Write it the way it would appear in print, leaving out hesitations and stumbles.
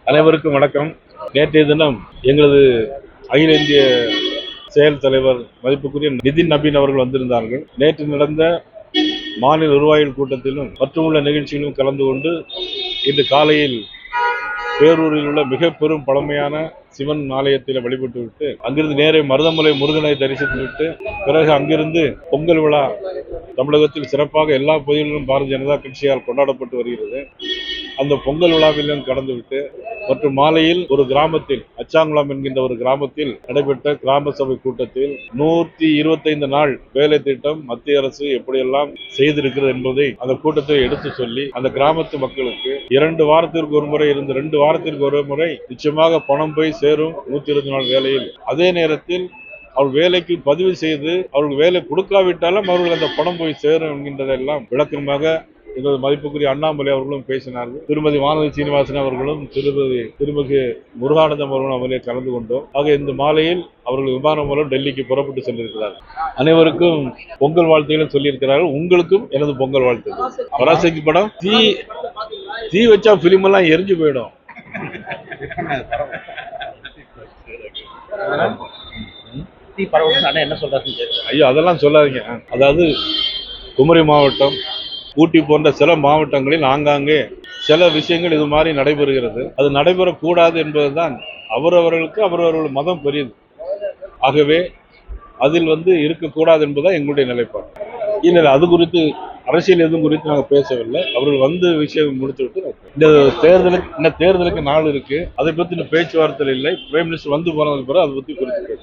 அனைவருக்கும் வணக்கம். நேற்றைய தினம் எங்களது அகில இந்திய செயல் தலைவர் மதிப்புக்குரிய நிதின் நபீன் அவர்கள் வந்திருந்தார்கள். நேற்று நடந்த மாநில நிர்வாகிகள் கூட்டத்திலும் மற்றுமுள்ள நிகழ்ச்சிகளிலும் கலந்து கொண்டு இன்று காலையில் பேரூரில் உள்ள மிக பெரும் பழமையான சிவன் ஆலயத்தில் வழிபட்டு விட்டு அங்கிருந்து நேரே மருதமலை முருகனை தரிசித்து விட்டு பிறகு அங்கிருந்து பொங்கல் விழா தமிழகத்தில் சிறப்பாக எல்லா பகுதிகளிலும் பாரதிய ஜனதா கட்சியால் கொண்டாடப்பட்டு வருகிறது. அந்த பொங்கல் விழாவிலும் கடந்துவிட்டு மற்றும் மாலையில் ஒரு கிராமத்தில் அச்சாங்குளம் என்கின்ற ஒரு கிராமத்தில் நடைபெற்ற கிராம சபை கூட்டத்தில் 125 நாள் வேலை திட்டம் மத்திய அரசு எப்படியெல்லாம் செய்திருக்கிறது என்பதை அந்த கூட்டத்தை எடுத்து சொல்லி அந்த கிராமத்து மக்களுக்கு 2 வாரத்திற்கு ஒரு முறை இருந்து 2 வாரத்திற்கு ஒரு முறை நிச்சயமாக பணம் போய் சேரும் 120 நாள் வேலையில். அதே நேரத்தில் அவர்கள் வேலைக்கு பதிவு செய்து அவர்கள் வேலை கொடுக்காவிட்டாலும் அவர்கள் அந்த பணம் போய் சேரும் என்கின்றதெல்லாம் விளக்கமாக எங்களது மதிப்புக்குரிய அண்ணாமலை அவர்களும் பேசினார்கள். திருமதி வானதி சீனிவாசன் அவர்களும் திருமதி முருகானந்தம் அவர்களும் அவர்களே கலந்து கொண்டோம். ஆக இந்த மாலையில் அவர்கள் விமானம் மூலம் டெல்லிக்கு புறப்பட்டு சென்றிருக்கிறார்கள். அனைவருக்கும் பொங்கல் வாழ்த்துக்களும் சொல்லியிருக்கிறார்கள். உங்களுக்கும் எனது பொங்கல் வாழ்த்துக்கள். பராசக்தி படம் தீ வச்சா பிலிம் எல்லாம் எரிஞ்சு போயிடும். ஐயோ அதெல்லாம் சொல்லாதீங்க. அதாவது குமரி மாவட்டம், ஊட்டி போன்ற சில மாவட்டங்களில் ஆங்காங்கே சில விஷயங்கள் இது மாதிரி நடைபெறுகிறது. அது நடைபெறக்கூடாது என்பதுதான் அவரவர்களுக்கு அவரவர்கள் மதம் பெரியது. ஆகவே அதில் இருக்கக்கூடாது என்பதுதான் எங்களுடைய நிலைப்பாடு. இல்லை அது குறித்து அரசியல் எதுவும் குறித்து நாங்கள் பேசவில்லை. அவர்கள் விஷயம் முடித்துவிட்டு இந்த தேர்தலுக்கு நாள் இருக்கு. அதை பற்றி பேச்சுவார்த்தை இல்லை. பிரைம் மினிஸ்டர் போனதுக்கு பிறகு அதை பற்றி குறித்து